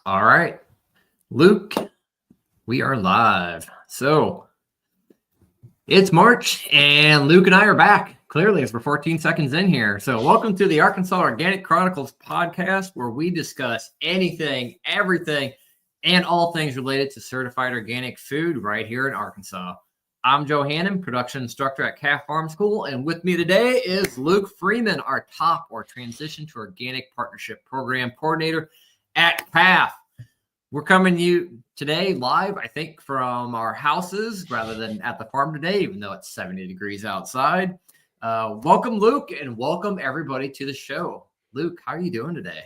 All right, Luke, we are live. So it's March, and Luke and I are back. Clearly, as we're 14 seconds in here. So, welcome to the Arkansas Organic Chronicles podcast, where we discuss anything, everything, and all things related to certified organic food right here in Arkansas. I'm Joe Hannon, production instructor at Calf Farm School, and with me today is Luke Freeman, our top or transition to organic partnership program coordinator at Calf. We're coming to you today live, I think, from our houses rather than at the farm today, even though it's 70 degrees outside. Welcome, Luke, and welcome everybody to the show. Luke, how are you doing today?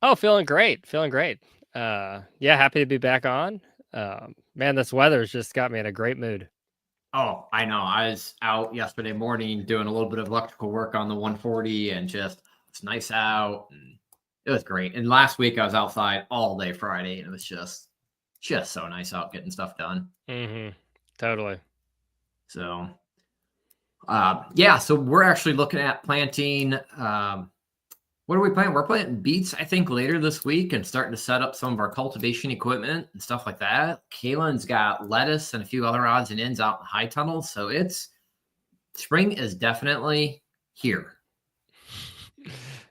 Oh, feeling great. Yeah, happy to be back on. Man, this weather's just got me in a great mood. Oh, I know. I was out yesterday morning doing a little bit of electrical work on the 140 and just it's nice out. And it was great. And last week I was outside all day Friday and it was just so nice out getting stuff done. Mm-hmm. Totally. So so we're actually looking at planting. What are we planting? We're planting beets, I think, later this week and starting to set up some of our cultivation equipment and stuff like that. Kaylin's got lettuce and a few other odds and ends out in the high tunnel. So spring is definitely here.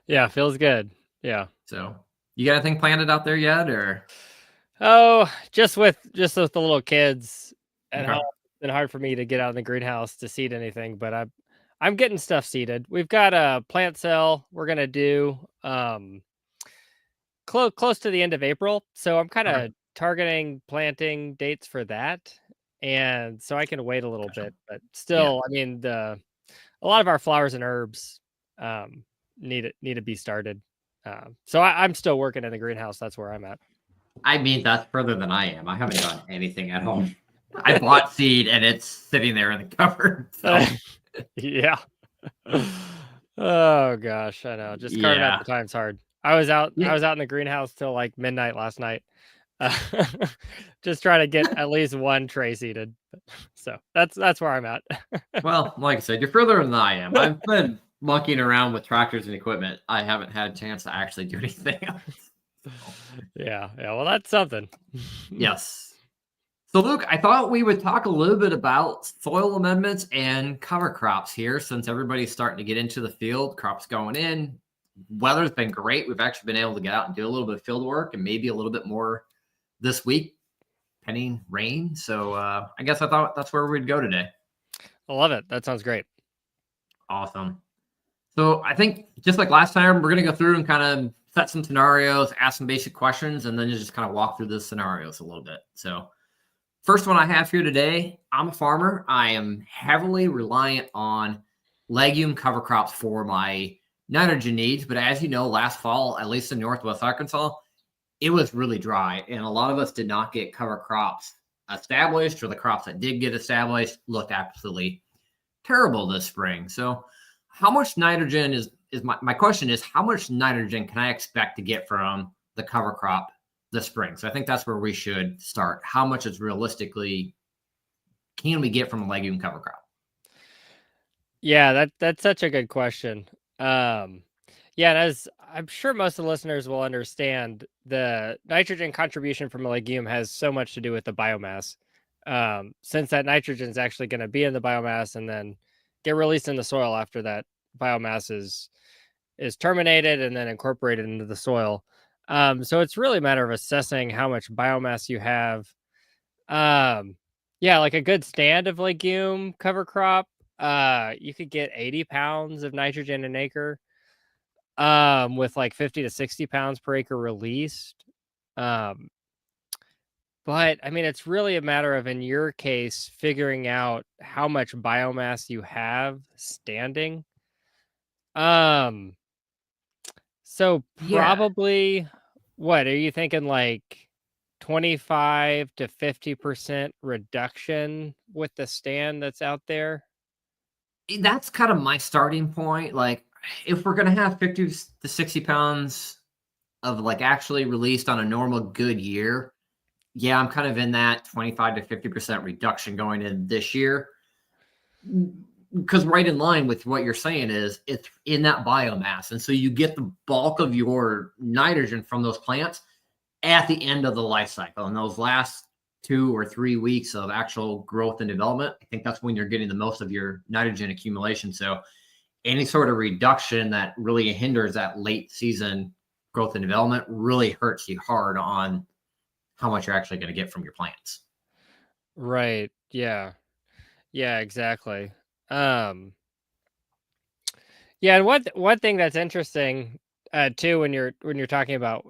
Yeah, feels good. Yeah. So you got anything planted out there yet, or? Oh, just with the little kids at home. It's been hard for me to get out in the greenhouse to seed anything, but I'm getting stuff seeded. We've got a plant sale we're gonna do close to the end of April, so I'm kind of targeting planting dates for that, and so I can wait a little bit. But still, I mean, a lot of our flowers and herbs need to be started. So I'm still working in the greenhouse. That's where I'm at. I mean, that's further than I am. I haven't done anything at home. I bought seed and it's sitting there in the cupboard. So. Yeah. Oh gosh, I know. Just carving out the time's hard. I was out in the greenhouse till like midnight last night. Just trying to get at least one tray seeded. So that's where I'm at. Well, like I said, you're further than I am. I've been monkeying around with tractors and equipment. I haven't had a chance to actually do anything else. Yeah. Well, that's something. Yes. So, Luke, I thought we would talk a little bit about soil amendments and cover crops here since everybody's starting to get into the field. Crops going in. Weather's been great. We've actually been able to get out and do a little bit of field work and maybe a little bit more this week, pending rain. So, I guess I thought that's where we'd go today. I love it. That sounds great. Awesome. So, I think just like last time, we're going to go through and kind of set some scenarios, ask some basic questions, and then just kind of walk through the scenarios a little bit. So, first one I have here today, I'm a farmer. I am heavily reliant on legume cover crops for my nitrogen needs. But as you know, last fall, at least in Northwest Arkansas, it was really dry. And a lot of us did not get cover crops established, or the crops that did get established looked absolutely terrible this spring. So how much nitrogen is my question is, how much nitrogen can I expect to get from the cover crop this spring? So I think that's where we should start. How much is realistically can we get from a legume cover crop? Yeah, that's such a good question. And as I'm sure most of the listeners will understand, the nitrogen contribution from a legume has so much to do with the biomass. Since that nitrogen is actually going to be in the biomass and then get released in the soil after that biomass is terminated and then incorporated into the soil. So it's really a matter of assessing how much biomass you have. Like a good stand of legume cover crop, you could get 80 pounds of nitrogen an acre, with like 50 to 60 pounds per acre released. But I mean, it's really a matter of, in your case, figuring out how much biomass you have standing. So probably, what are you thinking? Like 25 to 50% reduction with the stand that's out there? That's kind of my starting point. Like, if we're going to have 50 to 60 pounds of like actually released on a normal good year, yeah, I'm kind of in that 25 to 50% reduction going in this year. Because right in line with what you're saying is it's in that biomass. And so you get the bulk of your nitrogen from those plants. at the end of the life cycle. In those last 2 or 3 weeks of actual growth and development, I think that's when you're getting the most of your nitrogen accumulation. So any sort of reduction that really hinders that late season growth and development really hurts you hard on how much you're actually going to get from your plants. Right. Yeah. Yeah, exactly. Um yeah, and one thing that's interesting too when you're talking about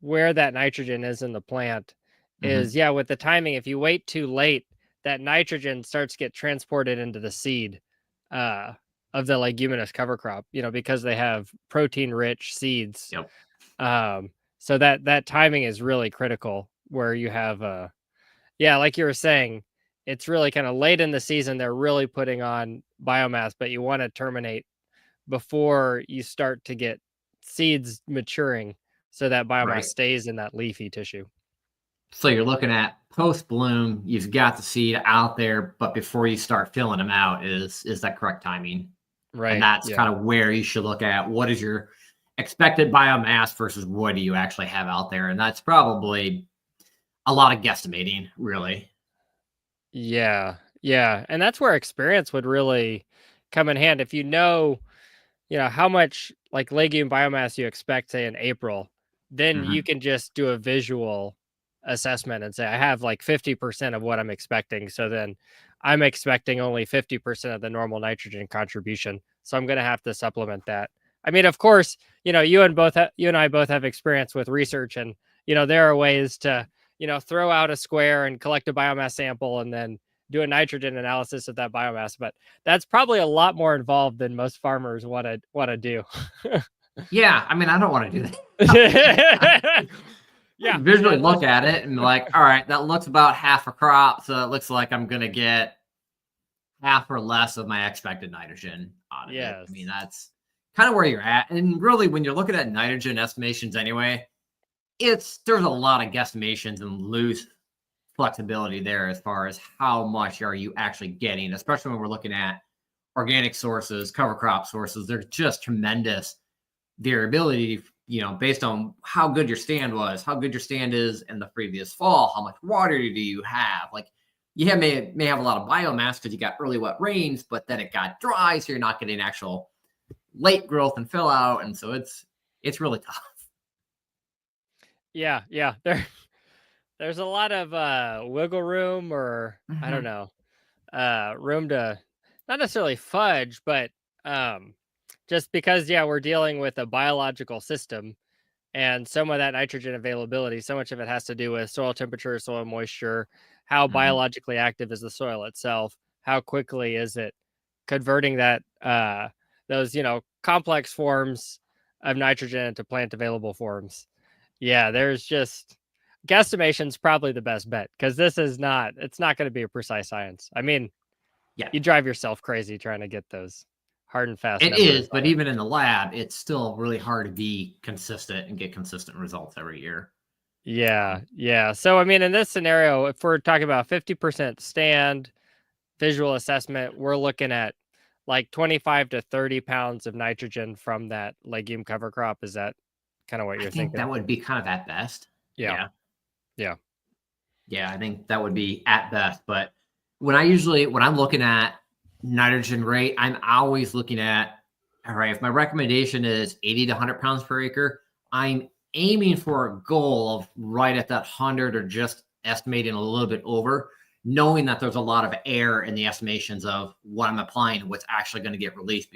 where that nitrogen is in the plant Mm-hmm. is with the timing, if you wait too late, that nitrogen starts to get transported into the seed uh of the leguminous cover crop, because they have protein rich seeds. Yep. So that timing is really critical where you have like you were saying, it's really kind of late in the season. They're really putting on biomass, but you want to terminate before you start to get seeds maturing so that biomass Right. stays in that leafy tissue. So you're looking at post bloom, you've got the seed out there, but before you start filling them out is that correct timing? And Right. that's Yeah. kind of where you should look at what is your expected biomass versus what do you actually have out there. And that's probably a lot of guesstimating, really. Yeah. Yeah. And that's where experience would really come in hand. If how much like legume biomass you expect, say in April, then Mm-hmm. you can just do a visual assessment and say, I have like 50% of what I'm expecting. So then I'm expecting only 50% of the normal nitrogen contribution. So I'm going to have to supplement that. I mean, of course, you and I both have experience with research, and, there are ways to, throw out a square and collect a biomass sample and then do a nitrogen analysis of that biomass. But that's probably a lot more involved than most farmers want to do. Yeah. I mean, I don't want to do that. Yeah. Visually look at it and like, all right, that looks about half a crop. So it looks like I'm going to get half or less of my expected nitrogen out of it. Yes. I mean, that's kind of where you're at. And really, when you're looking at nitrogen estimations anyway, there's a lot of guesstimations and loose flexibility there as far as how much are you actually getting, especially when we're looking at organic sources, cover crop sources. There's just tremendous variability, based on how good your stand was, how good your stand is in the previous fall, how much water do you have. Like may have a lot of biomass because you got early wet rains, but then it got dry, so you're not getting actual late growth and fill out, and so it's really tough. Yeah. There's a lot of wiggle room, or I don't know, room to not necessarily fudge, but just because we're dealing with a biological system, and some of that nitrogen availability, so much of it has to do with soil temperature, soil moisture, how biologically active is the soil itself, how quickly is it converting that those complex forms of nitrogen into plant available forms. Yeah, there's just guesstimation's probably the best bet, because it's not going to be a precise science. I mean, Yeah, you drive yourself crazy trying to get those hard and fast it numbers is, but on it. even in the lab, it's still really hard to be consistent and get consistent results every year. Yeah. So, I mean, in this scenario, if we're talking about 50% stand visual assessment, we're looking at like 25 to 30 pounds of nitrogen from that legume cover crop. Is that kind of what I you're think thinking? that would be kind of at best. Yeah. Yeah, I think that would be at best. But when I'm looking at nitrogen rate, I'm always looking at, all right, if my recommendation is 80 to 100 pounds per acre, I'm aiming for a goal of right at that 100 or just estimating a little bit over, knowing that there's a lot of error in the estimations of what I'm applying and what's actually going to get released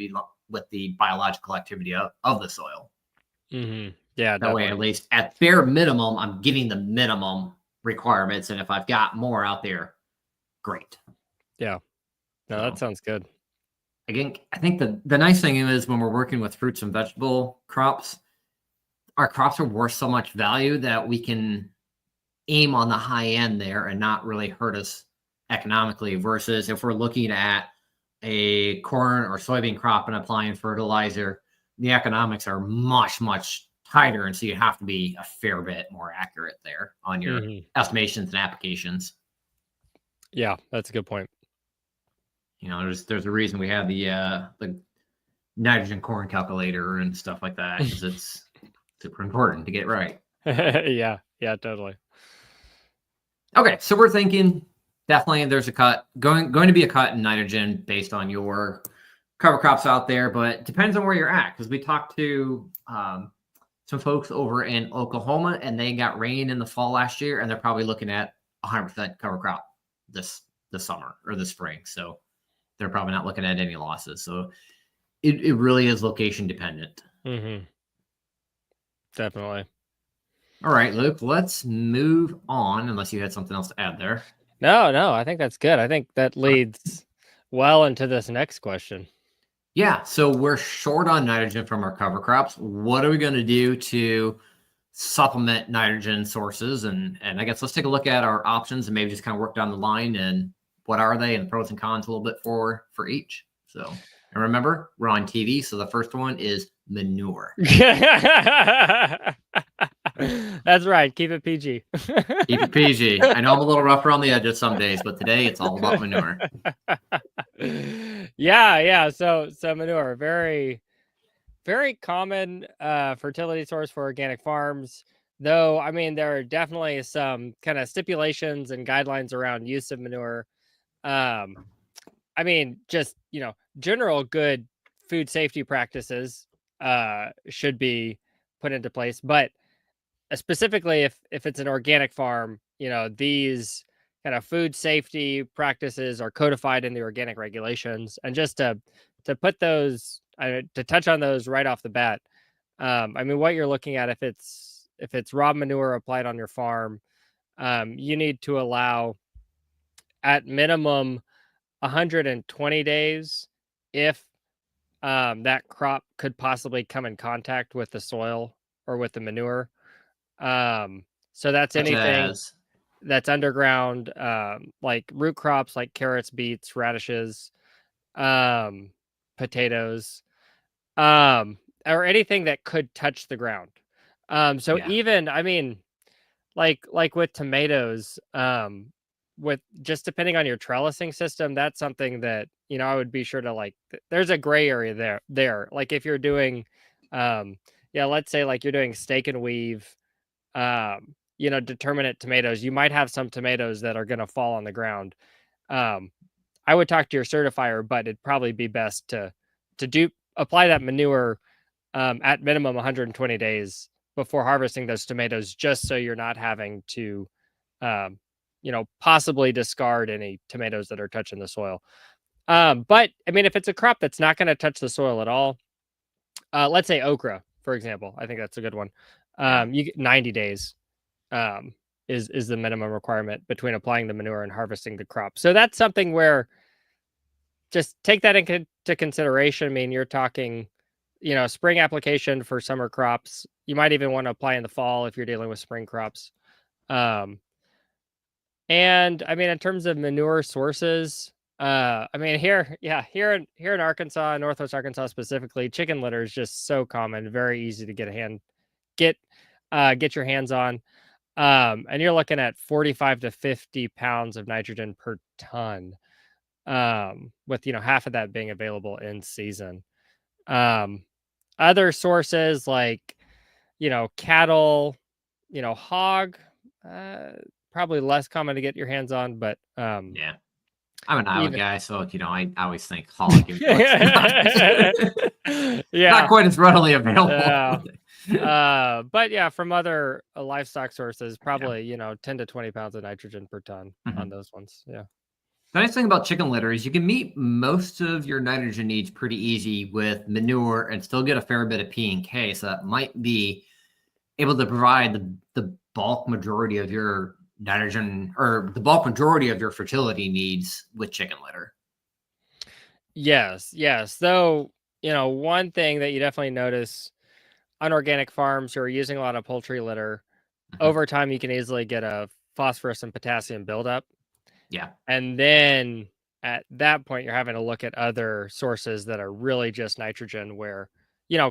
with the biological activity of the soil. Mm-hmm. Yeah, that way, at least at bare minimum, I'm getting the minimum requirements. And if I've got more out there, great. Yeah. No, that sounds good. Again, I think the nice thing is when we're working with fruits and vegetable crops, our crops are worth so much value that we can aim on the high end there and not really hurt us economically, versus if we're looking at a corn or soybean crop and applying fertilizer, the economics are much, much tighter. And so you have to be a fair bit more accurate there on your estimations and applications. Yeah, that's a good point. There's a reason we have the nitrogen corn calculator and stuff like that, because it's super important to get right. Yeah. Yeah, totally. Okay, so we're thinking definitely there's a cut going to be a cut in nitrogen based on your cover crops out there, but depends on where you're at because we talked to some folks over in Oklahoma and they got rain in the fall last year and they're probably looking at 100% cover crop this summer or this spring. So they're probably not looking at any losses. So it really is location dependent. Mm-hmm. Definitely. All right, Luke, let's move on unless you had something else to add there. No, I think that's good. I think that leads well into this next question. Yeah, so we're short on nitrogen from our cover crops. What are we going to do to supplement nitrogen sources? And I guess let's take a look at our options and maybe just kind of work down the line and what are they and the pros and cons a little bit for each. So, and remember, we're on TV, so the first one is manure. That's right. Keep it PG. Keep it PG. I know I'm a little rough around the edges some days, but today it's all about manure. Yeah. So manure, very, very common fertility source for organic farms. Though, I mean, there are definitely some kind of stipulations and guidelines around use of manure. I mean, just, general good food safety practices should be put into place. But specifically, if it's an organic farm, these kind of food safety practices are codified in the organic regulations. And just to put those, to touch on those right off the bat, I mean, what you're looking at, if it's raw manure applied on your farm, you need to allow at minimum 120 days if that crop could possibly come in contact with the soil or with the manure. So that's anything that's underground, like root crops like carrots, beets, radishes, potatoes, or anything that could touch the ground. Even, I mean, like with tomatoes, with just depending on your trellising system, that's something that, I would be sure to there's a gray area there. Like if you're doing, let's say like you're doing stake and weave, determinate tomatoes, you might have some tomatoes that are going to fall on the ground. I would talk to your certifier, but it'd probably be best to apply that manure at minimum 120 days before harvesting those tomatoes, just so you're not having to, possibly discard any tomatoes that are touching the soil. But I mean, if it's a crop that's not going to touch the soil at all, let's say okra, for example, I think that's a good one. You get 90 days is the minimum requirement between applying the manure and harvesting the crop. So that's something where just take that into consideration. I mean, you're talking, spring application for summer crops. You might even want to apply in the fall if you're dealing with spring crops. And I mean, in terms of manure sources, I mean, here in Arkansas, Northwest Arkansas specifically, chicken litter is just so common, very easy to get your hands on. And you're looking at 45 to 50 pounds of nitrogen per ton, with, half of that being available in season. Other sources like, cattle, hog, probably less common to get your hands on, but yeah, I'm an Iowa guy, so I always think hog. Not quite as readily available. But yeah, from other livestock sources, probably 10 to 20 pounds of nitrogen per ton on those ones. Yeah. The nice thing about chicken litter is you can meet most of your nitrogen needs pretty easy with manure and still get a fair bit of P and K. So that might be able to provide the bulk majority of your nitrogen or the bulk majority of your fertility needs with chicken litter. Yes. Though, one thing that you definitely notice on organic farms who are using a lot of poultry litter, over time, you can easily get a phosphorus and potassium buildup. Yeah. And then at that point, you're having to look at other sources that are really just nitrogen where,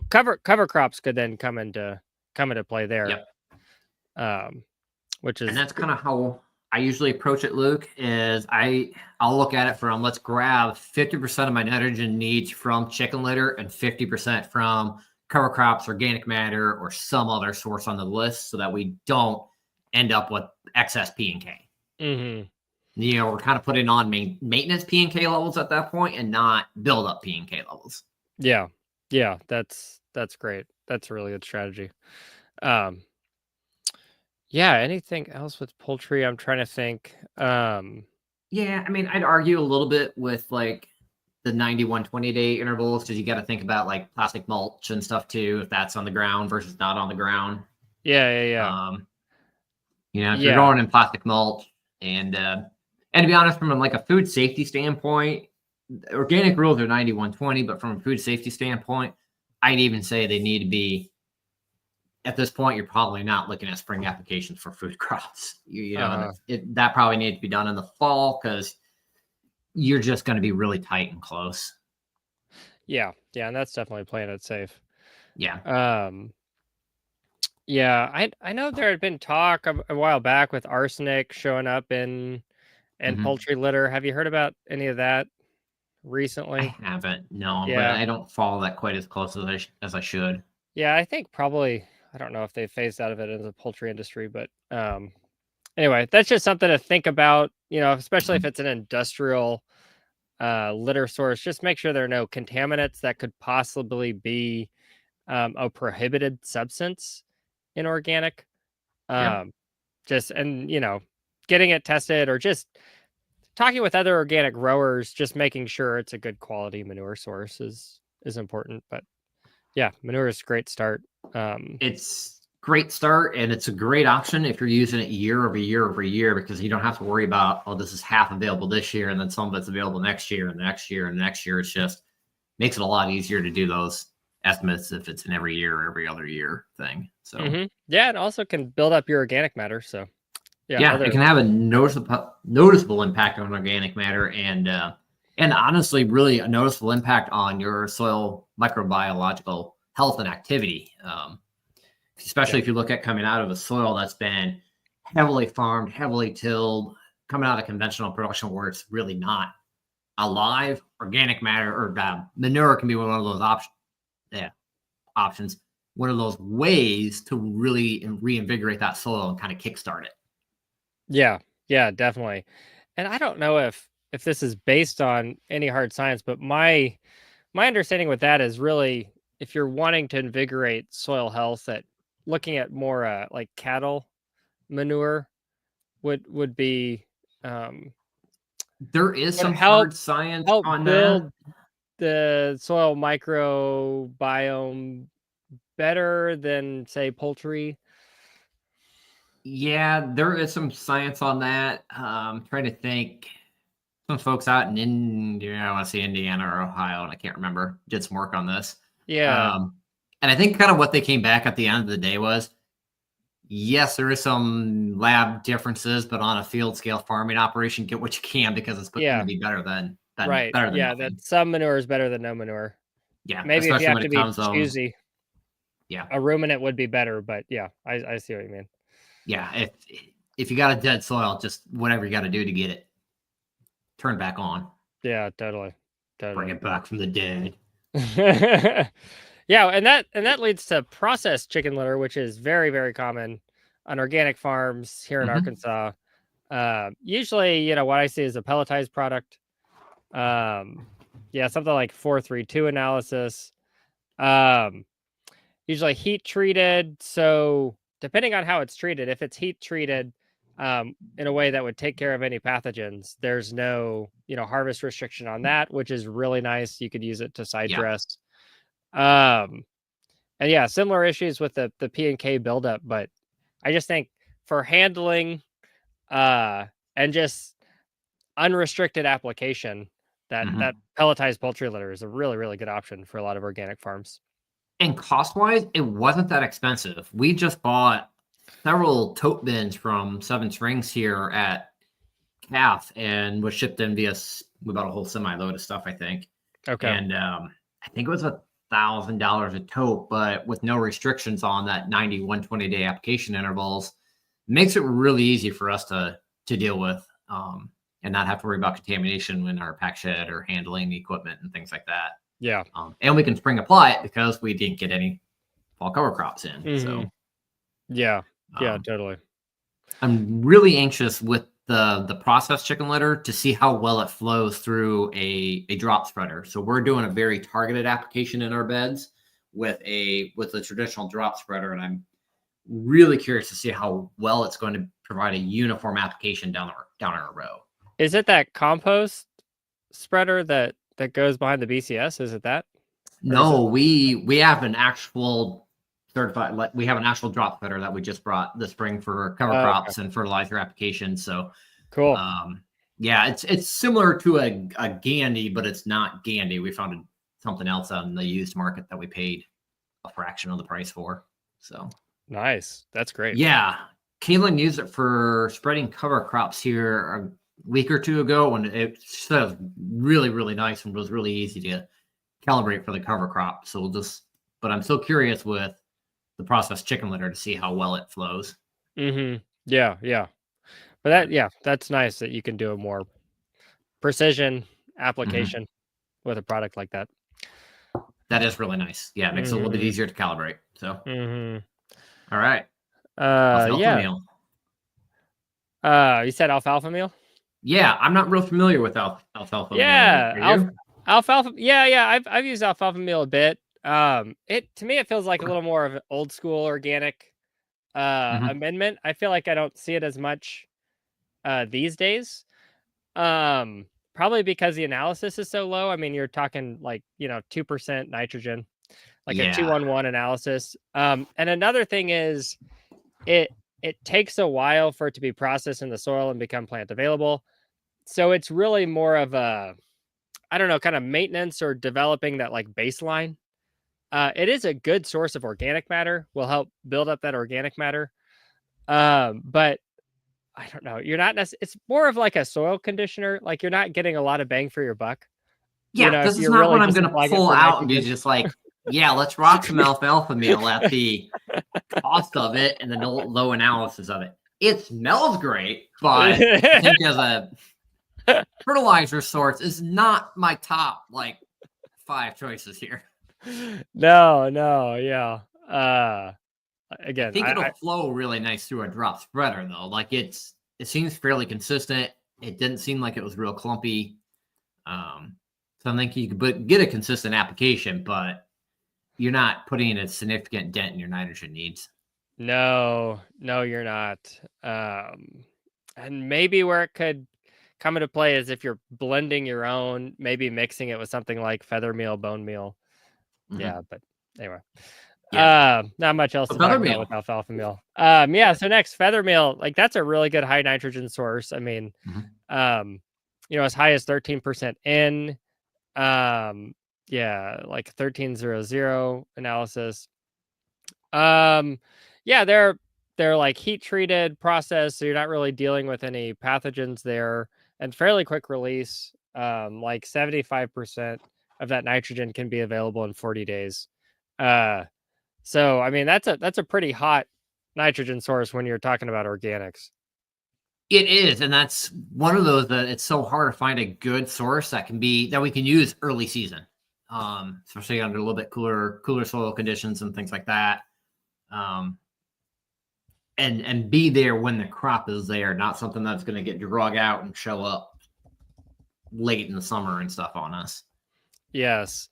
cover crops could then come into play there. Yep. And that's kind of how I usually approach it, Luke, is I'll look at it from, let's grab 50% of my nitrogen needs from chicken litter and 50% from cover crops, organic matter, or some other source on the list so that we don't end up with excess P and K. Mm-hmm. We're kind of putting on maintenance P and K levels at that point and not build up P and K levels. Yeah. Yeah. That's great. That's a really good strategy. Yeah. Anything else with poultry? I'm trying to think. Yeah, I mean, I'd argue a little bit with like the 90-120 day intervals because you got to think about like plastic mulch and stuff too, if that's on the ground versus not on the ground. Yeah. If you're Yeah. going in plastic mulch and to be honest, from like a food safety standpoint, organic rules are 90-120, but from a food safety standpoint, I'd even say they need to be at this point. You're probably not looking at spring applications for food crops. That probably needs to be done in the fall because you're just going to be really tight and close. Yeah. And that's definitely playing it safe. Yeah. Yeah, I know there had been talk a while back with arsenic showing up in poultry litter. Have you heard about any of that recently? I haven't, no, but Yeah. I don't follow that quite as close as I should. Yeah, I think probably I don't know if they phased out of it in the poultry industry, but anyway, that's just something to think about, especially if it's an industrial litter source. Just make sure there are no contaminants that could possibly be a prohibited substance in organic. Yeah. Getting it tested or just talking with other organic growers, just making sure it's a good quality manure source is important. But yeah, manure is a great start. It's great start, and it's a great option if you're using it year over year over year, because you don't have to worry about, oh, this is half available this year and then some of it's available next year and the next year and the next year. It's just makes it a lot easier to do those estimates if it's an every year or every other year thing. So yeah, it also can build up your organic matter. So yeah, it can have a noticeable impact on organic matter and honestly, really a noticeable impact on your soil microbiological health and activity. Especially if you look at coming out of a soil that's been heavily farmed, heavily tilled, coming out of conventional production where it's really not alive. Organic matter or manure can be one of those options. One of those ways to really reinvigorate that soil and kind of kickstart it. Yeah, definitely. And I don't know if this is based on any hard science, but my understanding with that is really if you're wanting to invigorate soil health, that looking at more like cattle manure would be there is some hard science on build the soil microbiome better than say poultry. Yeah, there is some science on that. Trying to think. Some folks out in Indiana, I want to say Indiana or Ohio, and I can't remember, did some work on this. Yeah. And I think kind of what they came back at the end of the day was, yes, there is some lab differences, but on a field scale farming operation, get what you can because it's going to be better than right. Better than nothing. That some manure is better than no manure. Yeah, maybe if you have to be choosy. Yeah, a ruminant would be better, but yeah, I see what you mean. Yeah, if you got a dead soil, just whatever you got to do to get it turned back on. Yeah, totally. Bring it back from the dead. Yeah, and that leads to processed chicken litter, which is very, very common on organic farms here in Arkansas. Usually, what I see is a pelletized product. Something like 432 analysis. Usually heat treated. So depending on how it's treated, if it's heat treated in a way that would take care of any pathogens, there's no harvest restriction on that, which is really nice. You could use it to side dress. And yeah, similar issues with the P and K buildup, but I just think for handling and just unrestricted application, that pelletized poultry litter is a really, really good option for a lot of organic farms. And cost-wise, it wasn't that expensive. We just bought several tote bins from Seven Springs here at Calf and was shipped in via, we bought a whole semi-load of stuff, I think. Okay. And I think it was $1,000 a tote, but with no restrictions on that 90-120 day application intervals, makes it really easy for us to deal with and not have to worry about contamination in our pack shed or handling the equipment and things like that. Yeah. And we can spring apply it because we didn't get any fall cover crops in. So yeah, totally. I'm really anxious with the processed chicken litter to see how well it flows through a drop spreader. So we're doing a very targeted application in our beds with a traditional drop spreader, and I'm really curious to see how well it's going to provide a uniform application down our row. Is it that compost spreader that goes behind the BCS? Is it that? No, we have an actual certified. We have an actual drop spreader that we just brought this spring for cover crops and fertilizer applications. So cool. Yeah, it's similar to a Gandy, but it's not Gandy. We found something else on the used market that we paid a fraction of the price for. So nice. That's great. Yeah. Kaylin used it for spreading cover crops here a week or two ago, and it was really, really nice and was really easy to calibrate for the cover crop. So but I'm still curious with the processed chicken litter to see how well it flows. Yeah. But that's nice that you can do a more precision application with a product like that. That is really nice. Yeah, it makes it a little bit easier to calibrate. So, all right. Alfalfa meal. You said alfalfa meal? Yeah, I'm not real familiar with alfalfa meal. Alfalfa. Yeah. I've used alfalfa meal a bit. To me it feels like a little more of an old school organic amendment. I feel like I don't see it as much these days. Probably because the analysis is so low. I mean, you're talking like 2% nitrogen, like a 2-1-1 analysis. And another thing is it takes a while for it to be processed in the soil and become plant available. So it's really more of a, I don't know, kind of maintenance or developing that like baseline. It is a good source of organic matter, will help build up that organic matter. But I don't know, you're not it's more of like a soil conditioner. Like you're not getting a lot of bang for your buck. Yeah, this is not what I'm going to pull out and be just like, yeah, let's rock some alfalfa meal at the cost of it and the low analysis of it. It smells great, but I think as a fertilizer source is not my top 5 choices here. No, yeah. Again, I think it'll flow really nice through a drop spreader though. Like it seems fairly consistent. It didn't seem like it was real clumpy. So I think you could get a consistent application, but you're not putting a significant dent in your nitrogen needs. No, you're not. And maybe where it could come into play is if you're blending your own, maybe mixing it with something like feather meal, bone meal. Yeah, but anyway. Not much else to talk about with alfalfa meal. So next, feather meal, like that's a really good high nitrogen source. I mean, as high as 13% in, like 1300 analysis. They're like heat treated process, so you're not really dealing with any pathogens there, and fairly quick release. Like 75% of that nitrogen can be available in 40 days. So I mean that's a pretty hot nitrogen source when you're talking about organics. It is, and that's one of those that it's so hard to find a good source that we can use early season, especially under a little bit cooler soil conditions and things like that. And be there when the crop is there, not something that's going to get drug out and show up late in the summer and stuff on us. Yes.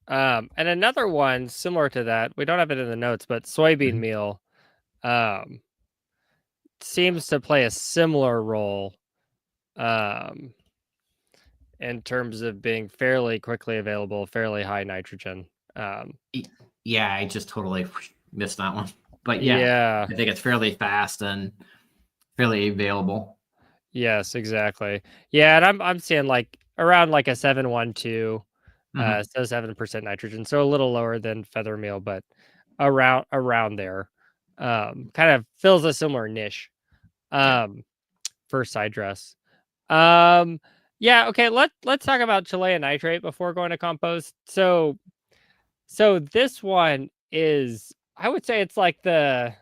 And another one similar to that, we don't have it in the notes, but soybean meal seems to play a similar role in terms of being fairly quickly available, fairly high nitrogen. Yeah, I just totally missed that one. But I think it's fairly fast and fairly available. Yes, exactly. Yeah, and I'm seeing like around like a 7.12, so 7% nitrogen, so a little lower than feather meal, but around there. Kind of fills a similar niche for side dress. Okay, let's talk about Chilean nitrate before going to compost. So this one is, I would say it's like the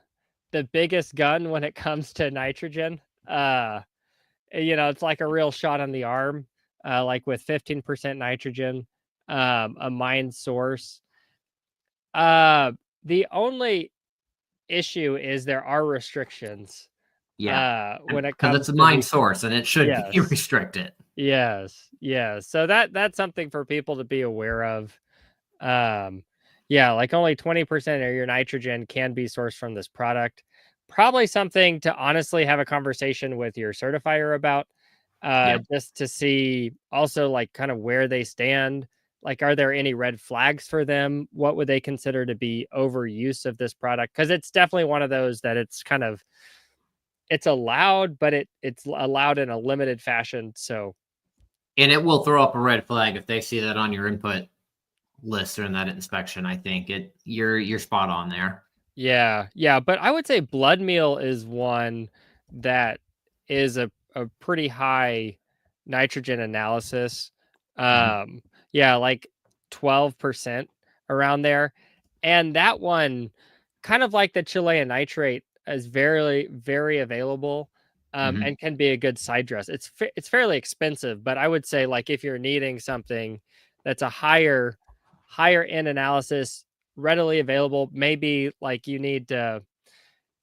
biggest gun when it comes to nitrogen. It's like a real shot on the arm, like with 15% nitrogen, a mine source. The only issue is there are restrictions Yeah, when it because comes it's a to mine the source and it should be yes. restricted. Yes. So that's something for people to be aware of. Um, yeah, like only 20% of your nitrogen can be sourced from this product. Probably something to honestly have a conversation with your certifier about, Yeah. just to see also like kind of where they stand. Like, are there any red flags for them? What would they consider to be overuse of this product? Because it's definitely one of those that it's kind of it's allowed, but it's allowed in a limited fashion. So And it will throw up a red flag if they see that on your input list or in that inspection. I think you're spot on there. yeah, but I would say blood meal is one that is a pretty high nitrogen analysis. Mhm. Yeah, like 12% around there. And that one, kind of like the Chilean nitrate, is very available, Mhm. and can be a good side dress. It's fairly expensive, but I would say like if you're needing something that's a higher end analysis, readily available. Maybe like you need to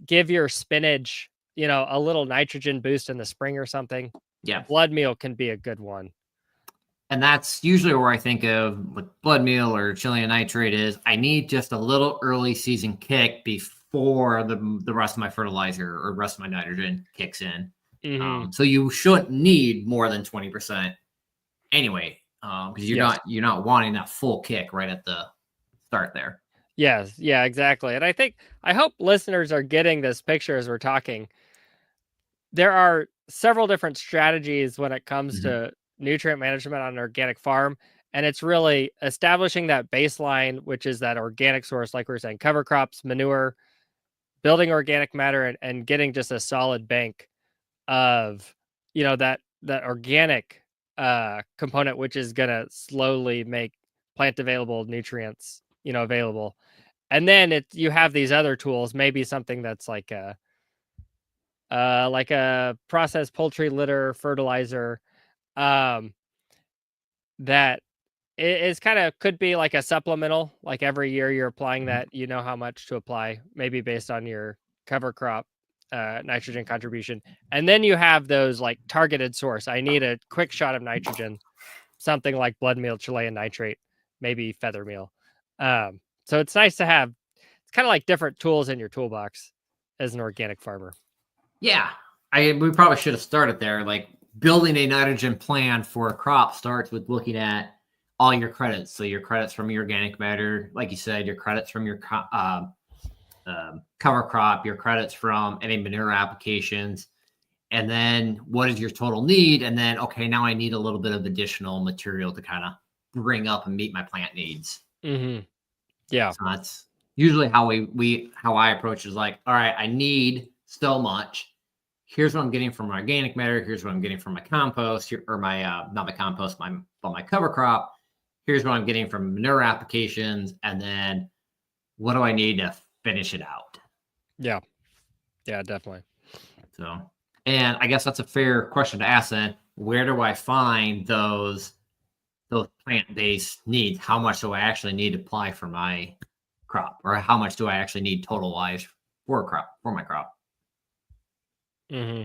give your spinach, a little nitrogen boost in the spring or something. Yeah. Blood meal can be a good one. And that's usually where I think of with blood meal or Chilean nitrate is I need just a little early season kick before the rest of my fertilizer or rest of my nitrogen kicks in. Hmm. So you shouldn't need more than 20% anyway, because Yes. you're not wanting that full kick right at the start there. Yes. Yeah, exactly. And I hope listeners are getting this picture as we're talking. There are several different strategies when it comes Mhm. to nutrient management on an organic farm. And it's really establishing that baseline, which is that organic source, like we were saying, cover crops, manure, building organic matter, and getting just a solid bank of that organic component, which is gonna slowly make plant available nutrients available. And then you have these other tools, maybe something that's like a processed poultry litter fertilizer, um that is kind of could be like a supplemental, like every year you're applying Mhm. that, how much to apply, maybe based on your cover crop nitrogen contribution. And then you have those like targeted source. I need a quick shot of nitrogen, something like blood meal, Chilean nitrate, maybe feather meal. So it's nice to have, it's kind of like different tools in your toolbox as an organic farmer. Yeah, we probably should have started there. Like building a nitrogen plan for a crop starts with looking at all your credits. So your credits from your organic matter, like you said, your credits from your cover crop, your credits from any manure applications, and then what is your total need? And then okay, now I need a little bit of additional material to kind of bring up and meet my plant needs. Hmm. Yeah. So that's usually how we how I approach it is like, all right, I need so much. Here's what I'm getting from my organic matter. Here's what I'm getting from my compost or my not my compost, my cover crop. Here's what I'm getting from manure applications, and then what do I need to finish it out? Yeah. Yeah, definitely. So, and I guess that's a fair question to ask. Then, where do I find those plant based needs? How much do I actually need to apply for my crop, or how much do I actually need total wise for a crop for my crop? Hmm.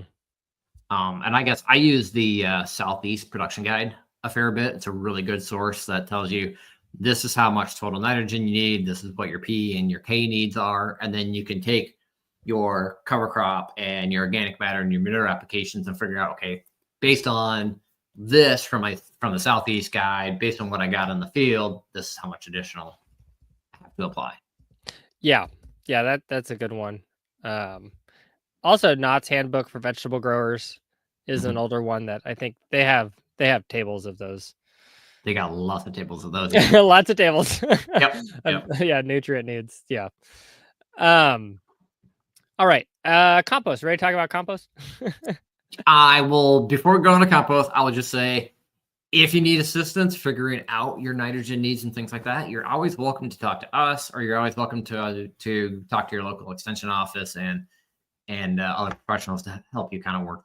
And I guess I use the Southeast Production Guide a fair bit. It's a really good source that tells you this is how much total nitrogen you need. This is what your P and your K needs are, and then you can take your cover crop and your organic matter and your manure applications and figure out okay, based on this from the Southeast Guide, based on what I got in the field, this is how much additional I have to apply. Yeah. Yeah, that's a good one. Um, Also, Knott's Handbook for Vegetable Growers is an Mhm. older one that I think they have tables of those. They got lots of tables of those. Yeah. Lots of tables. Yep. Yep. Yeah, nutrient needs. Yeah. Um, all right. Compost. Ready to talk about compost? I will, before going to compost, I will just say if you need assistance figuring out your nitrogen needs and things like that, you're always welcome to talk to us, or you're always welcome to talk to your local extension office and other professionals to help you kind of work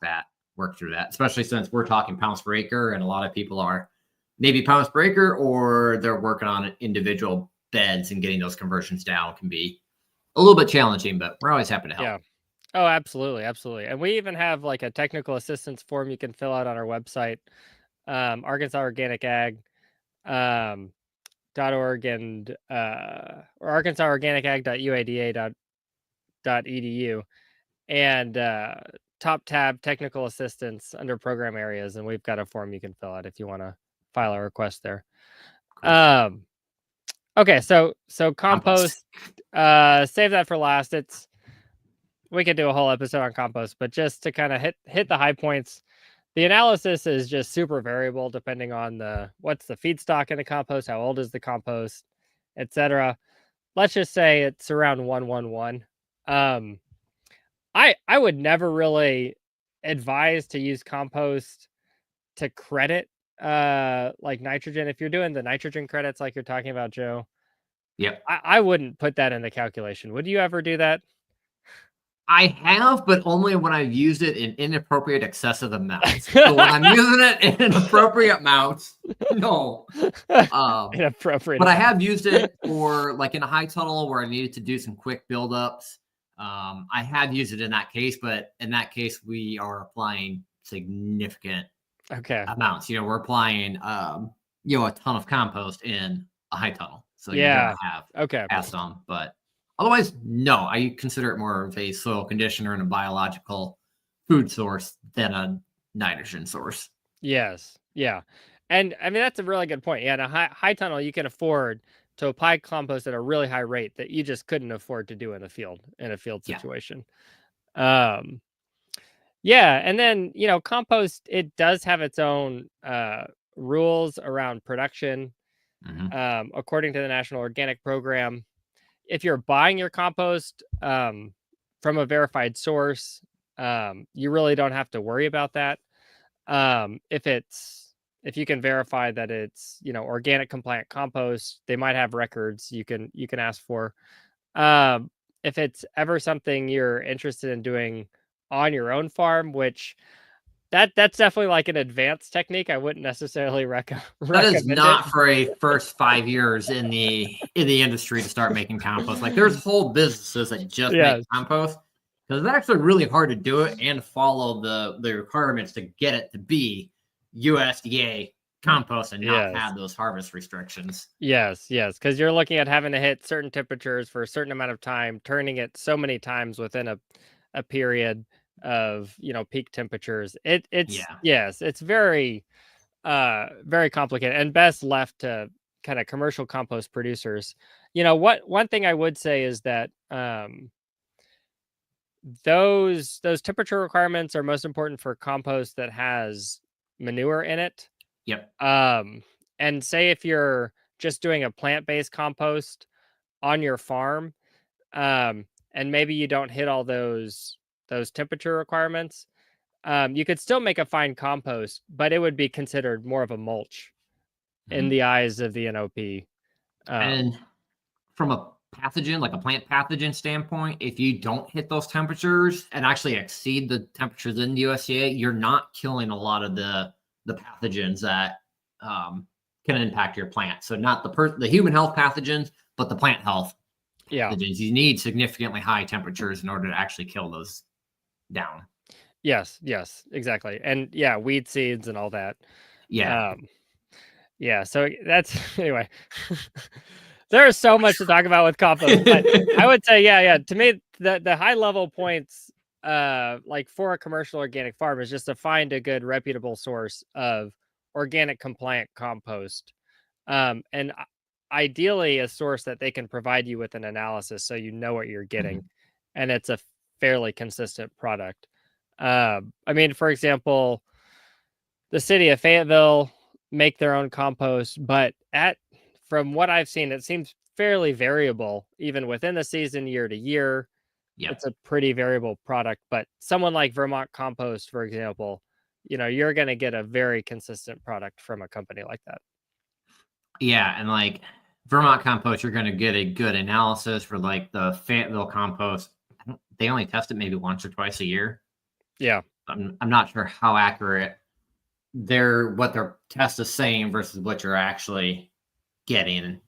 through that. Especially since we're talking pounds per acre, and a lot of people are maybe pounds per acre, or they're working on individual beds, and getting those conversions down can be a little bit challenging. But we're always happy to help. Yeah. Oh, absolutely, absolutely. And we even have like a technical assistance form you can fill out on our website, Arkansas Organic Ag .org and or arkansasorganicag.uada.edu and top tab technical assistance under program areas, and we've got a form you can fill out if you want to file a request there. Cool. Okay, so Compost. compost, save that for last. We could do a whole episode on compost, but just to kind of hit the high points, the analysis is just super variable depending on what's the feedstock in the compost, how old is the compost, etc. Let's just say it's around 111. I would never really advise to use compost to credit like nitrogen. If you're doing the nitrogen credits like you're talking about, Joe, Yep. I wouldn't put that in the calculation. Would you ever do that? I have, but only when I've used it in inappropriate, excessive amounts. So when I'm using it in appropriate amounts, no. Inappropriate. But I have used it for like in a high tunnel where I needed to do some quick buildups. I have used it in that case, but in that case, we are applying significant amounts. We're applying a ton of compost in a high tunnel. So you're gonna have some, but otherwise, no. I consider it more of a soil conditioner and a biological food source than a nitrogen source. Yes. Yeah. And I mean, that's a really good point. Yeah. In a high tunnel, you can afford to apply compost at a really high rate that you just couldn't afford to do in a field situation. Yeah. And then, compost, it does have its own rules around production. According to the National Organic Program, if you're buying your compost from a verified source, you really don't have to worry about that. If you can verify that it's organic compliant compost, they might have records you can ask for. If it's ever something you're interested in doing on your own farm, which that's definitely like an advanced technique, I wouldn't necessarily recommend. That is not for a first 5 years in the industry to start making compost. Like there's whole businesses that just make compost because it's actually really hard to do it and follow the requirements to get it to be USDA compost and not have those harvest restrictions. Yes, because you're looking at having to hit certain temperatures for a certain amount of time, turning it so many times within a period of peak temperatures. It's very very complicated and best left to kind of commercial compost producers. One thing I would say is that those temperature requirements are most important for compost that has manure in it. Yep. And say if you're just doing a plant-based compost on your farm, and maybe you don't hit all those temperature requirements, you could still make a fine compost, but it would be considered more of a mulch in the eyes of the NOP. And from a pathogen, like a plant pathogen standpoint, if you don't hit those temperatures and actually exceed the temperatures in the USDA, you're not killing a lot of the pathogens that can impact your plant. So not the human health pathogens, but the plant health pathogens. You need significantly high temperatures in order to actually kill those down. Yes, exactly. And weed seeds and all that. So that's anyway. There is so much to talk about with compost, but I would say, to me, the high level points, like for a commercial organic farm, is just to find a good reputable source of organic compliant compost, and ideally a source that they can provide you with an analysis so you know what you're getting, and it's a fairly consistent product. I mean, for example, the city of Fayetteville make their own compost, but from what I've seen, it seems fairly variable, even within the season, year to year. Yep. It's a pretty variable product, but someone like Vermont Compost, for example, you're going to get a very consistent product from a company like that. Yeah, and like Vermont Compost, you're going to get a good analysis for like the Fayetteville Compost. They only test it maybe once or twice a year. Yeah. I'm not sure how accurate what their test is saying versus what you're actually getting.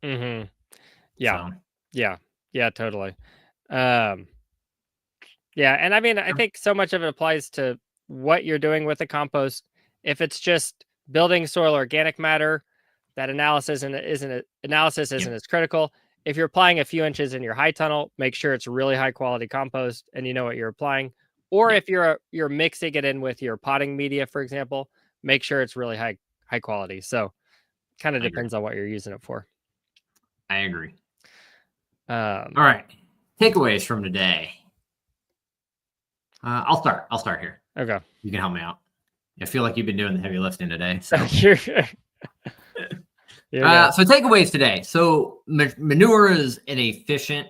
Yeah. So. Yeah, totally. Yeah, and I mean, I think so much of it applies to what you're doing with the compost. If it's just building soil organic matter, that analysis Yeah, isn't as critical. If you're applying a few inches in your high tunnel, make sure it's really high quality compost and you know what you're applying. Or yeah, if you're mixing it in with your potting media, for example, make sure it's really high quality. So kind of I agree. depends on what you're using it for. I agree. Um, All right, takeaways from today. I'll start. I'll start here. okay. You can help me out. I feel like you've been doing the heavy lifting today. So, You're good. so takeaways today. So, manure is an efficient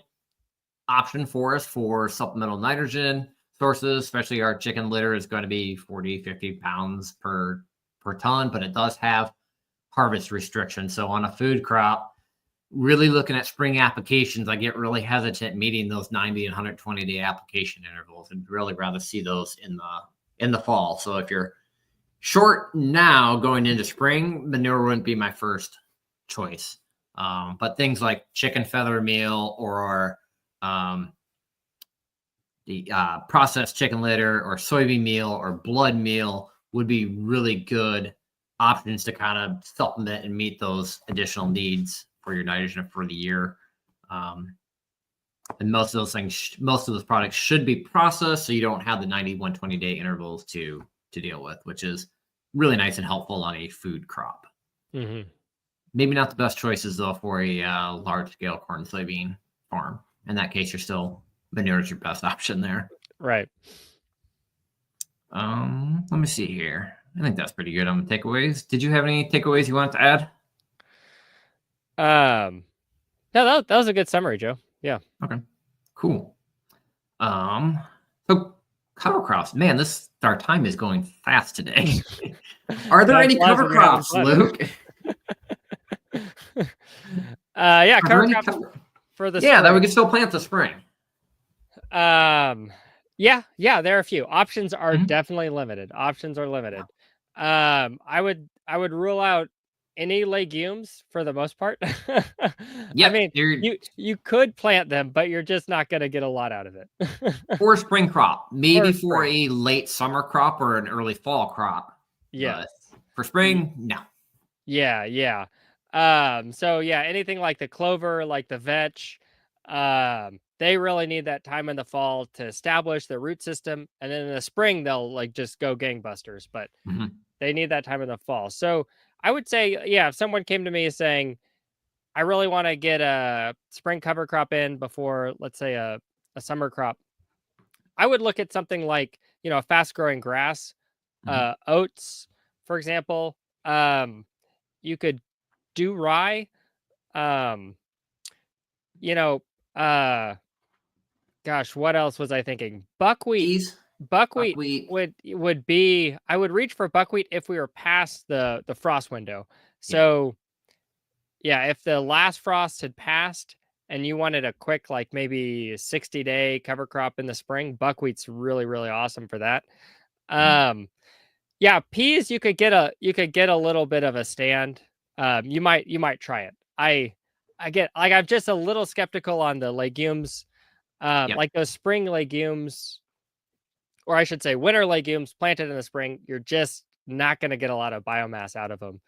option for us for supplemental nitrogen sources, especially our chicken litter is going to be 40, 50 pounds per ton, but it does have harvest restrictions. So, on a food crop, really looking at spring applications, I get really hesitant meeting those 90 and 120 day application intervals, and really rather see those in the fall. So if you're short now going into spring, manure wouldn't be my first choice. But things like chicken feather meal or the processed chicken litter or soybean meal or blood meal would be really good options to kind of supplement and meet those additional needs for your nitrogen for the year. And most of those things, most of those products should be processed, so you don't have the 90, 120 day intervals to deal with, which is really nice and helpful on a food crop. Mm-hmm. Maybe not the best choices though for a large scale corn soybean farm. In that case, you're still manure is your best option there. Right. Let me see here. I think that's pretty good on the takeaways. Did you have any takeaways you wanted to add? No, that was a good summary, Joe. Yeah. Okay, cool. So cover crops, man, our time is going fast today. Are there any cover crops, Luke? Yeah, Are cover there any crops cover- for the Yeah, that we spring. can still plant the spring. Yeah, there are a few. Options are Mhm. definitely limited. Options are limited. I would rule out any legumes for the most part. I Yep, mean, you could plant them, but you're just not going to get a lot out of it. for a spring crop, maybe for spring. a late summer crop or an early fall crop. Yes. But for spring, no. Yeah. So yeah, anything like the clover, like the vetch, they really need that time in the fall to establish their root system, and then in the spring they'll like just go gangbusters. But Mhm. they need that time in the fall. So I would say, yeah, if someone came to me saying, I really want to get a spring cover crop in before, let's say, a summer crop, I would look at something like, a fast growing grass, Mhm. oats, for example. You could do rye. Um, you know, uh, gosh, what else was I thinking? Buckwheat. Peas, Buckwheat buckwheat. would be. I would reach for buckwheat if we were past the frost window. Yeah. So yeah, if the last frost had passed and you wanted a quick, like maybe 60-day cover crop in the spring, buckwheat's really, really awesome for that. Mhm. Yeah, peas you could get a little bit of a stand. You might try it. I get like I'm just a little skeptical on the legumes, Yep. like those spring legumes, or I should say winter legumes planted in the spring. You're just not going to get a lot of biomass out of them.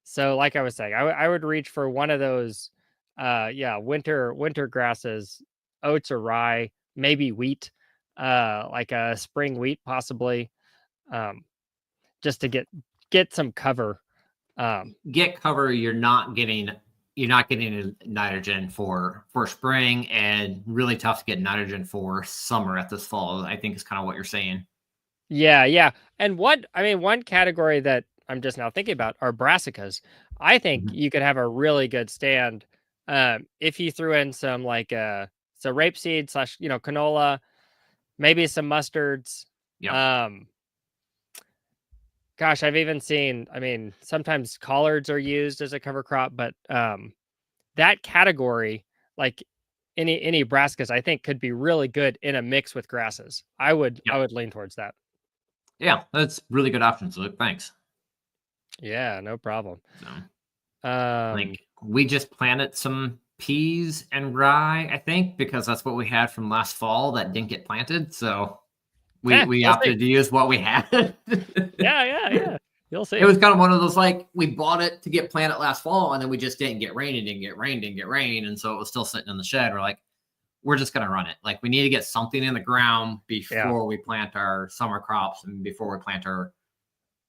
So like I was saying, I would reach for one of those, winter grasses, oats or rye, maybe wheat, like a spring wheat possibly, um, just to get some cover. Get cover. You're not getting nitrogen for spring, and really tough to get nitrogen for summer at this fall. I think is kind of what you're saying. Yeah. And one category that I'm just now thinking about are brassicas. I think Mhm. you could have a really good stand if you threw in some like so rapeseed slash canola, maybe some mustards. Yep. Um, gosh, I've even seen. I mean, sometimes collards are used as a cover crop, but that category, like any brassicas, I think could be really good in a mix with grasses. I would Yep. lean towards that. Yeah, that's really good options, Luke. Thanks. Yeah, no problem. So, Um, like, we just planted some peas and rye, I think, because that's what we had from last fall that didn't get planted. So we We'll see. opted to use what we had. Yeah. You'll It see. was kind of one of those, like, we bought it to get planted last fall, and then we just didn't get rain, and didn't get rain, and so it was still sitting in the shed. We're like, we're just gonna run it. Like, we need to get something in the ground before we plant our summer crops and before we plant our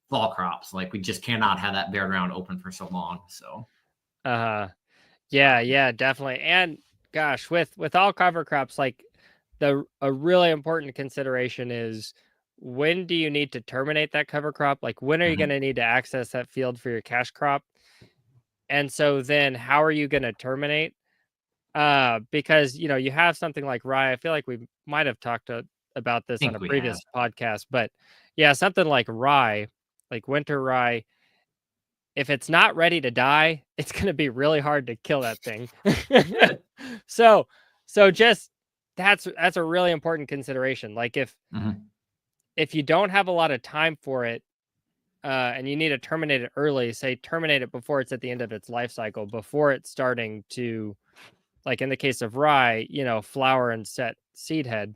fall crops. Like, we just cannot have that bare ground open for so long. So Yeah, definitely. And gosh, with all cover crops, like a really important consideration is, when do you need to terminate that cover crop? Like, when are you mhm. going to need to access that field for your cash crop? And so then how are you going to terminate? Because you have something like rye. I feel like we might have talked about I this on think a we have. previous podcast, but yeah, something like rye, like winter rye, if it's not ready to die, it's going to be really hard to kill that thing. so just that's a really important consideration. Like, Mhm. if you don't have a lot of time for it, and you need to terminate it early, say terminate it before it's at the end of its life cycle, before it's starting to, like in the case of rye, flower and set seed head.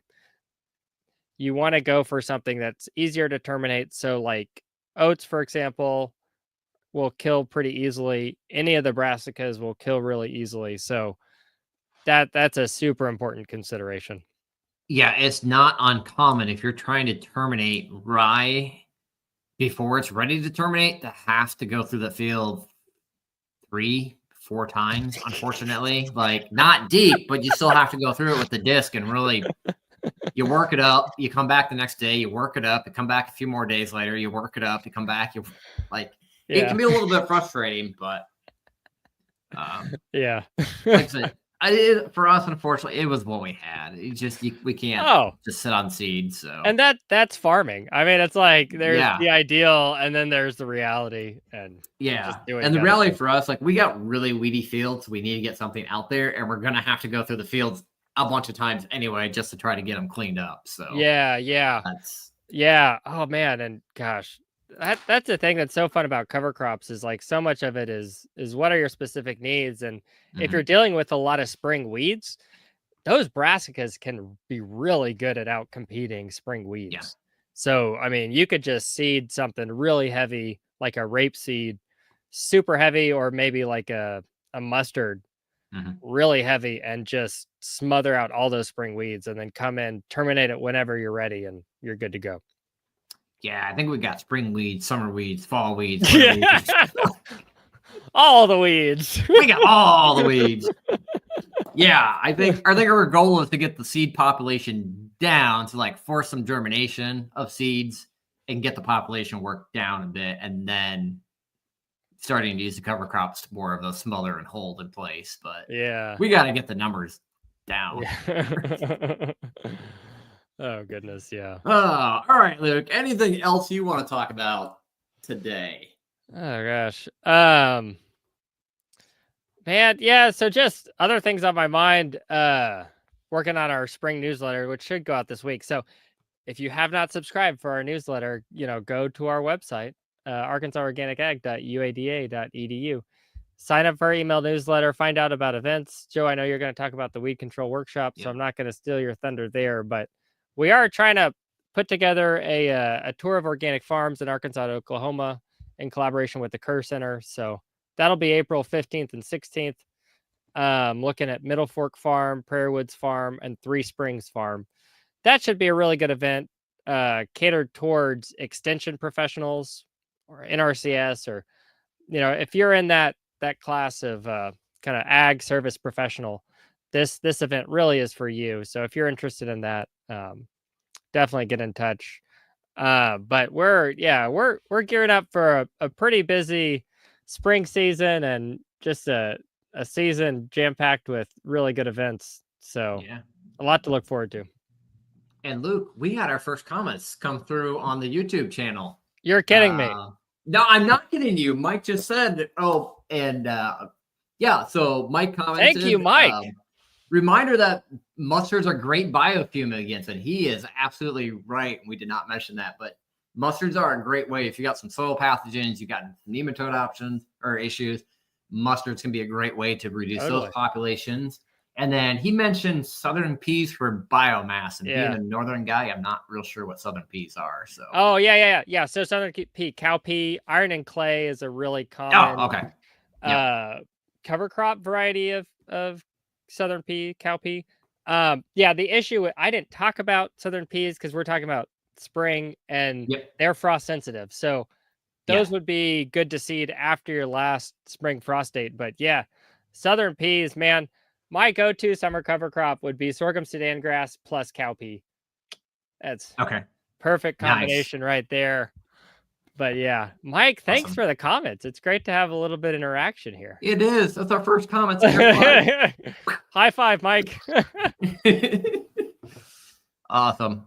You want to go for something that's easier to terminate. So like oats, for example, will kill pretty easily. Any of the brassicas will kill really easily. So that's a super important consideration. Yeah, it's not uncommon if you're trying to terminate rye before it's ready to terminate to have to go through the field 3, 4 times, unfortunately. Like, not deep, but you still have to go through it with the disc and really you work it up, you come back the next day, you work it up, you come back a few more days later, you work it up, you come back, you like it Yeah. can be a little bit frustrating, but Yeah. like I said, for us, unfortunately, it was what we had. It just we can't Oh, just sit on seeds. So and that's farming. I mean, it's like there's yeah, the ideal and then there's the reality, and you yeah. just do what you And the got to reality do. for us, like, we got really weedy fields. We need to get something out there, and we're gonna have to go through the fields a bunch of times anyway, just to try to get them cleaned up. So Yeah. that's Yeah. Oh man, and gosh, that's the thing that's so fun about cover crops, is like so much of it is what are your specific needs, and if you're mhm, dealing with a lot of spring weeds, those brassicas can be really good at out competing spring yeah. weeds. So, I mean, you could just seed something really heavy, like a rape seed, super heavy, or maybe like a mustard, Mhm. really heavy, and just smother out all those spring weeds and then come in, terminate it whenever you're ready, and you're good to go. Yeah, I think we got spring weeds, summer weeds, fall weeds, winter Yeah. weeds. All the weeds. We got all the weeds. Yeah, I think our goal is to get the seed population down to like force some germination of seeds and get the population worked down a bit, and then starting to use the cover crops more of those smother and hold in place. But Yeah. we got to get the numbers down. Yeah. Oh goodness, yeah. All right, Luke. Anything else you want to talk about today? Oh gosh. Man, yeah, so just other things on my mind, working on our spring newsletter, which should go out this week. So if you have not subscribed for our newsletter, go to our website, arkansasorganicag.uada.edu. Sign up for our email newsletter, find out about events. Joe, I know you're going to talk about the weed control workshop, so Yeah. I'm not going to steal your thunder there, but we are trying to put together a tour of organic farms in Arkansas and Oklahoma in collaboration with the Kerr Center. So that'll be April 15th and 16th. Looking at Middle Fork Farm, Prairie Woods Farm, and Three Springs Farm. That should be a really good event, catered towards extension professionals or NRCS, or if you're in that class of kind of ag service professional, this event really is for you. So if you're interested in that, definitely get in touch. But we're gearing up for a pretty busy spring season, and just a season jam packed with really good events. So Yeah. a lot to look forward to. And Luke, we had our first comments come through on the YouTube channel. You're kidding me. No, I'm not kidding you. Mike just said, yeah. So Mike commented. Thank you, Mike. Reminder that mustards are great biofumigants, and he is absolutely right. We did not mention that, but mustards are a great way if you got some soil pathogens, you got nematode options or issues. mustard's going to be a great way to reduce Totally. those populations. And then he mentioned southern peas for biomass. And Yeah. being a northern guy, I'm not real sure what southern peas are. So. Oh yeah. So southern pea, cow pea, iron and clay is a really common Oh, okay. Yep. cover crop variety of southern pea, cow pea. Yeah, the issue I didn't talk about southern peas because we're talking about spring and Yep. they're frost sensitive. So Yeah. those would be good to seed after your last spring frost date. But yeah, southern peas, man, my go-to summer cover crop would be sorghum Sudan grass plus cowpea. That's Okay. perfect Nice. combination right there. But yeah, Mike, thanks Awesome. for the comments. It's great to have a little bit of interaction here. It is. That's our first comments. High five, Mike. Awesome.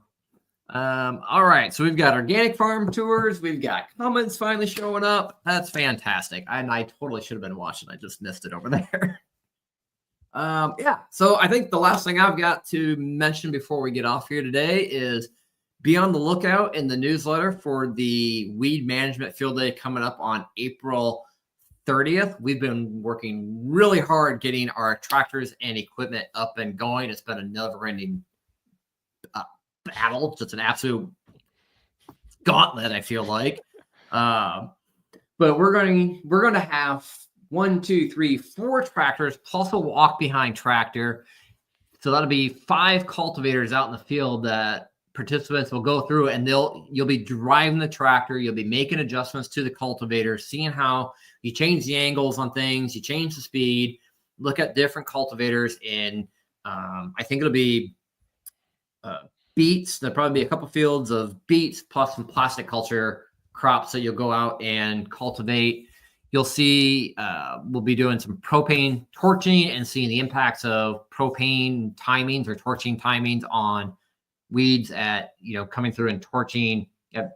All right. So we've got organic farm tours. We've got comments finally showing up. That's fantastic. I totally should have been watching. I just missed it over there. Yeah. So I think the last thing I've got to mention before we get off here today is be on the lookout in the newsletter for the weed management field day coming up on April 30th. We've been working really hard getting our tractors and equipment up and going. It's been a never-ending battle. It's an absolute gauntlet, I feel like. But we're going to have 1, 2, 3, 4 tractors plus a walk-behind tractor. So that'll be 5 cultivators out in the field that participants will go through, and you'll be driving the tractor. You'll be making adjustments to the cultivator, seeing how you change the angles on things, you change the speed, look at different cultivators. And I think it'll be beets. There'll probably be a couple fields of beets plus some plastic culture crops that you'll go out and cultivate. You'll see we'll be doing some propane torching and seeing the impacts of propane timings or torching timings on weeds at, coming through and torching, what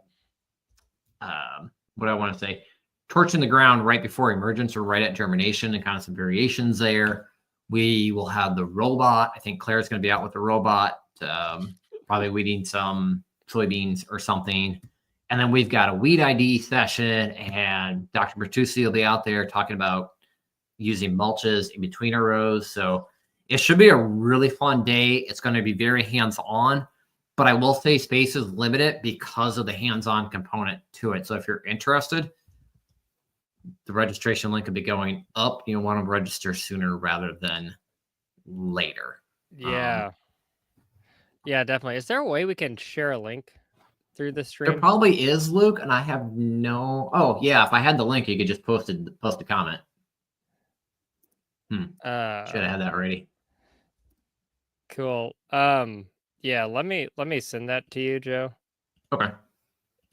I want to say, torching the ground right before emergence or right at germination, and kind of some variations there. We will have the robot. I think Claire's going to be out with the robot, probably weeding some soybeans or something. And then we've got a weed ID session, and Dr. Bertucci will be out there talking about using mulches in between our rows. So it should be a really fun day. It's going to be very hands-on, but I will say space is limited because of the hands-on component to it. So if you're interested, the registration link will be going up. You want to register sooner rather than later. Yeah. Yeah, definitely. Is there a way we can share a link through the stream? There probably is, Luke, and I have no. Oh, yeah. If I had the link, you could just post a comment. Should have had that ready. Cool. Yeah, let me send that to you, Joe. Okay.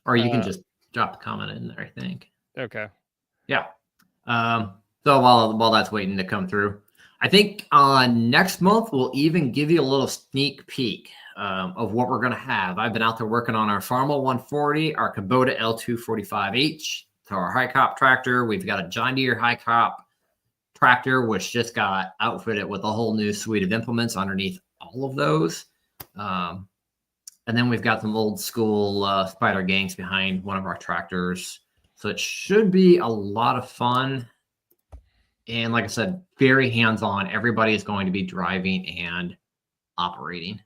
Or you can just drop the comment in there, I think. Okay. Yeah. So while that's waiting to come through, I think next month we'll even give you a little sneak peek of what we're going to have. I've been out there working on our Farmall 140, our Kubota L245H, so our high cop tractor. We've got a John Deere high cop tractor, which just got outfitted with a whole new suite of implements underneath all of those. And then we've got some old school Spider Gangs behind one of our tractors. So it should be a lot of fun. And like I said, very hands-on. Everybody is going to be driving and operating.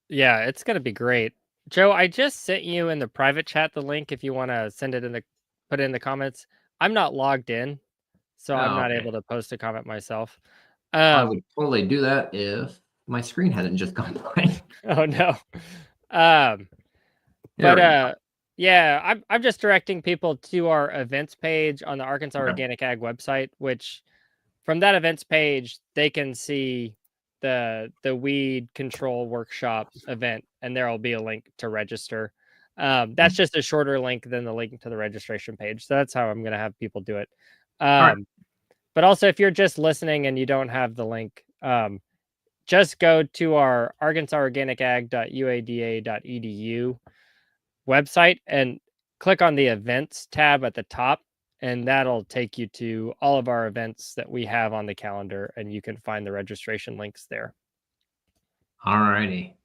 Yeah, it's going to be great. Joe, I just sent you in the private chat the link if you want to put it in the comments. I'm not logged in, so I'm not able to post a comment myself. I would totally do that if my screen hadn't just gone blank. Oh no. Yeah, I'm just directing people to our events page on the Arkansas Organic Ag website, which from that events page, they can see the weed control workshop event, and there will be a link to register. That's just a shorter link than the link to the registration page. So that's how I'm going to have people do it. But also, if you're just listening and you don't have the link, just go to our arkansasorganicag.uada.edu website and click on the events tab at the top, and that'll take you to all of our events that we have on the calendar, and you can find the registration links there. All righty.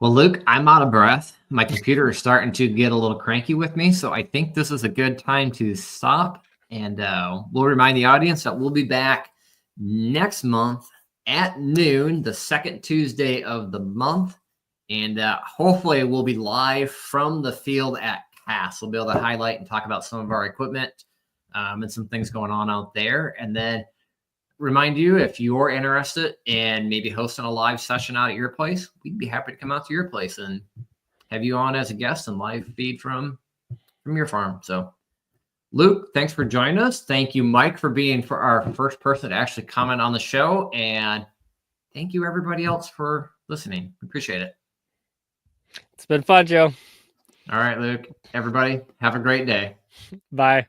Well, Luke, I'm out of breath. My computer is starting to get a little cranky with me, so I think this is a good time to stop And we'll remind the audience that we'll be back next month at noon, the second Tuesday of the month. And hopefully we'll be live from the field at CAS. We'll be able to highlight and talk about some of our equipment and some things going on out there. And then remind you, if you're interested in maybe hosting a live session out at your place, we'd be happy to come out to your place and have you on as a guest and live feed from your farm. So Luke, thanks for joining us. Thank you, Mike, for being for our first person to actually comment on the show. And thank you, everybody else, for listening. Appreciate it. It's been fun, Joe. All right, Luke. Everybody, have a great day. Bye.